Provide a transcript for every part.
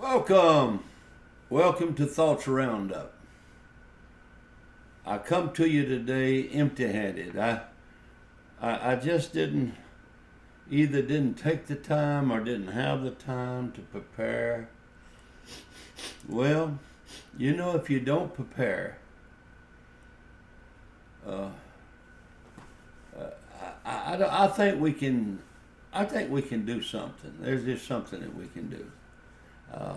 Welcome to Thoughts Roundup. I come to you today empty-handed. I just didn't take the time or didn't have the time to prepare. Well, if you don't prepare, uh, I think we can. I think we can do something. There's just something that we can do. Uh,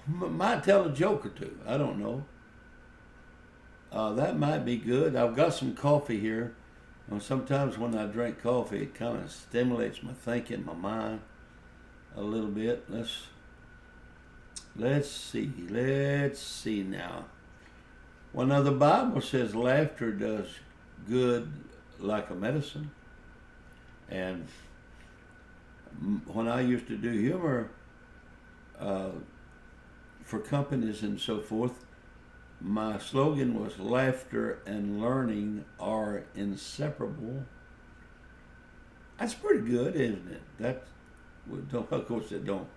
might tell a joke or two. I don't know. That might be good. I've got some coffee here. Sometimes when I drink coffee, it kind of stimulates my thinking, my mind a little bit. Let's see. Let's see now. Well, now the Bible says laughter does good like a medicine. And when I used to do humor for companies and so forth, my slogan was laughter and learning are inseparable. That's pretty good, isn't it? Of course, it don't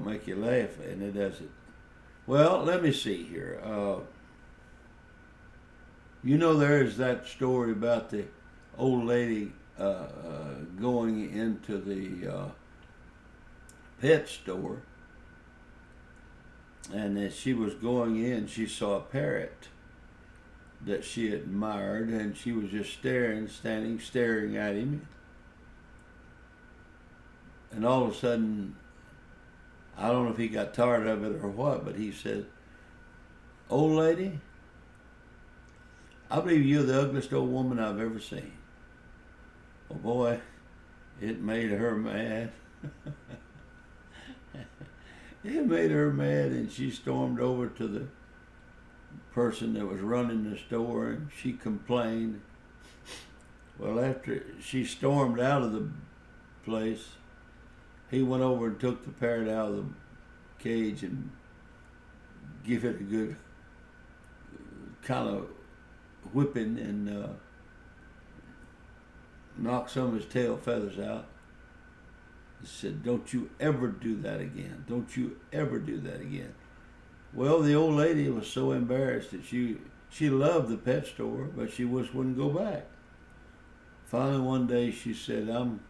make you laugh, and it doesn't. Well, let me see here. There is that story about the old lady going into the pet store, and as she was going in, she saw a parrot that she admired, and she was just standing staring at him. And all of a sudden, I don't know if he got tired of it or what, but he said, "Old lady, I believe you're the ugliest old woman I've ever seen." Oh boy, it made her mad. It made her mad, and she stormed over to the person that was running the store, and she complained. Well, after she stormed out of the place, he went over and took the parrot out of the cage and gave it a good kind of whipping and knocked some of his tail feathers out. He said, "Don't you ever do that again. Don't you ever do that again." Well, the old lady was so embarrassed that she loved the pet store, but she just wouldn't go back. Finally, one day she said, I'm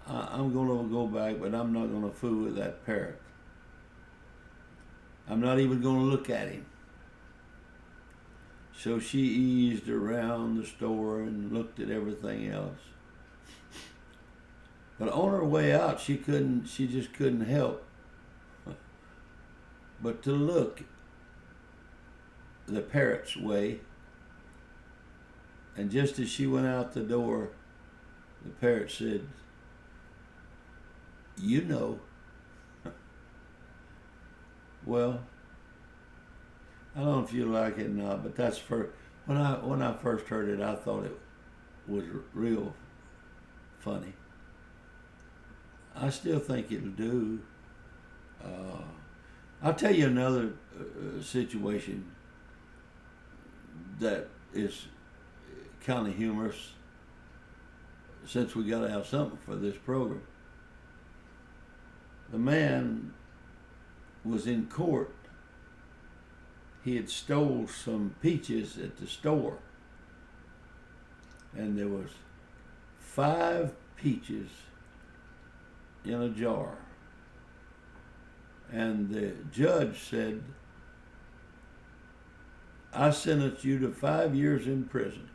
going to go back, but I'm not going to fool with that parrot. I'm not even going to look at him." So she eased around the store and looked at everything else. But on her way out, she just couldn't help but to look the parrot's way. And just as she went out the door, the parrot said, "You know." Well, I don't know if you like it or not, but that's when I first heard it, I thought it was real funny. I still think it'll do. I'll tell you another situation that is kind of humorous, since we got to have something for this program. The man was in court. He had stole some peaches at the store, and there was 5 peaches in a jar. And the judge said, "I sentence you to 5 years in prison,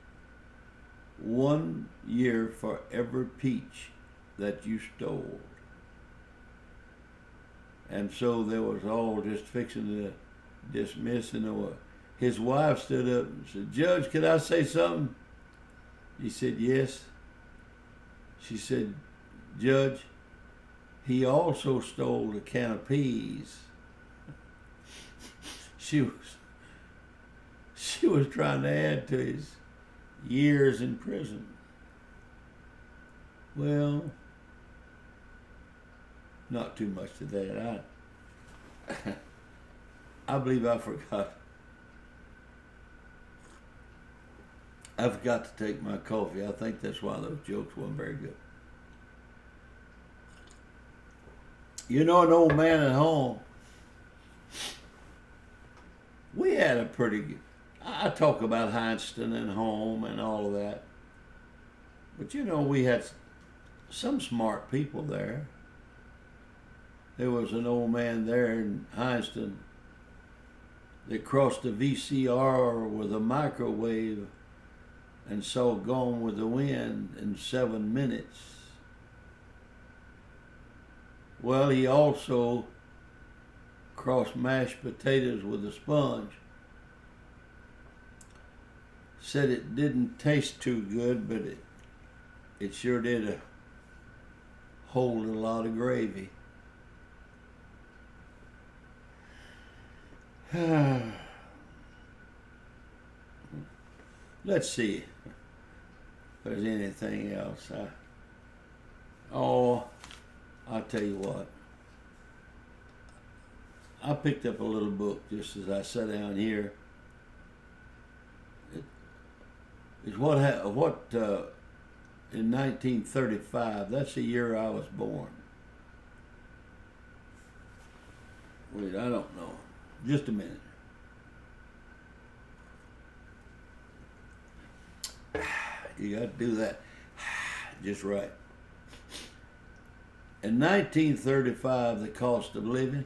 1 year for every peach that you stole." And so there was all just fixing to dismiss, and his wife stood up and said, "Judge, could I say something?" He said, "Yes." She said, "Judge, he also stole a can of peas." She was trying to add to his years in prison. Well, not too much to that. I believe I forgot to take my coffee. I think that's why those jokes weren't very good. You know, an old man at home, we had a pretty good, I talk about Heinston and home and all of that. But you know, we had some smart people there. There was an old man there in Heinston that crossed a VCR with a microwave and saw Gone with the Wind in 7 minutes. Well, he also crossed mashed potatoes with a sponge. Said it didn't taste too good, but it sure did hold a lot of gravy. Let's see if there's anything else. I'll tell you what. I picked up a little book just as I sat down here. It's what in 1935. That's the year I was born. Wait, I don't know. Just a minute. You got to do that just right. In 1935, the cost of living,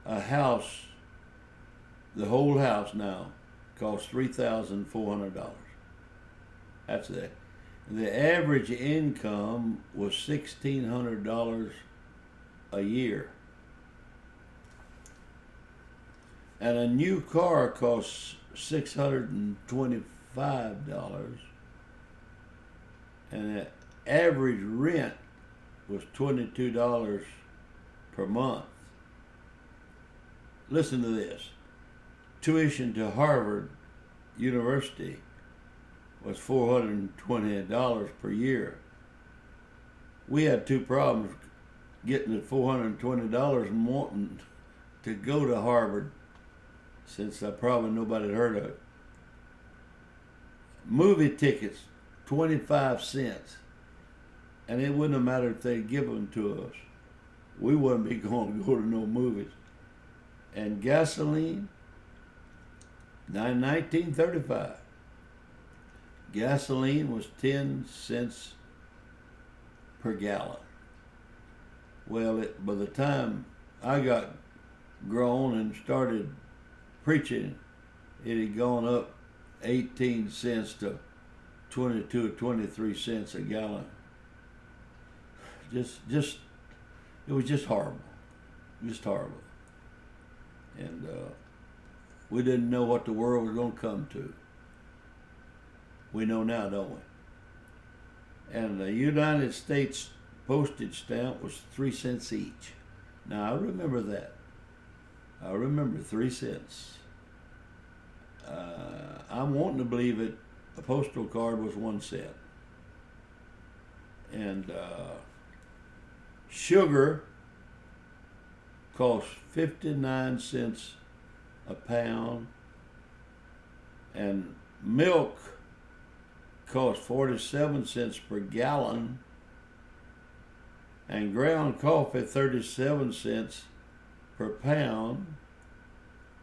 a house, the whole house now, cost $3,400. That's it. The average income was $1,600 a year. And a new car costs $625. And the average rent was $22 per month. Listen to this. Tuition to Harvard University was $420 per year. We had two problems getting the $420 and wanting to go to Harvard, since probably nobody had heard of it. Movie tickets, 25 cents. And it wouldn't have mattered if they'd give them to us. We wouldn't be going to go to no movies. And gasoline, 1935, gasoline was 10 cents per gallon. Well, by the time I got grown and started preaching, it had gone up 18 cents to 22 or 23 cents a gallon. It was just horrible. Just horrible. And we didn't know what the world was going to come to. We know now, don't we? And the United States postage stamp was 3 cents each. Now, I remember that. I remember 3 cents. I'm wanting to believe it. A postal card was 1 cent. And sugar cost 59 cents a pound, and milk cost 47 cents per gallon, and ground coffee 37 cents per pound,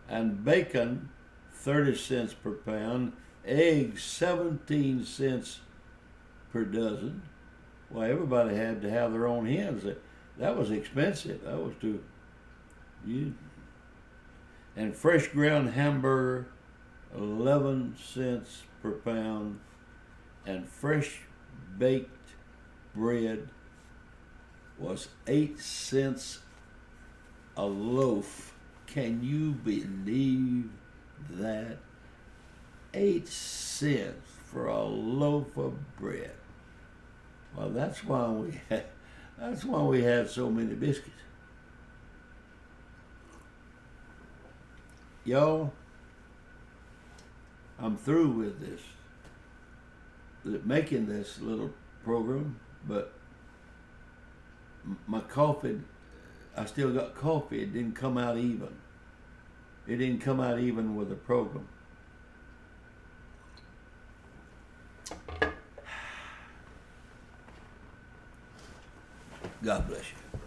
and bacon 30 cents per pound, eggs 17 cents per dozen. Well, everybody had to have their own hens. That was expensive. That was too. And fresh ground hamburger, 11 cents per pound, and fresh baked bread was 8 cents a loaf. Can you believe that? 8 cents for a loaf of bread. Well, that's why we had so many biscuits. Y'all, I'm through with this, making this little program, but my coffee, I still got coffee. It didn't come out even. It didn't come out even with the program. God bless you.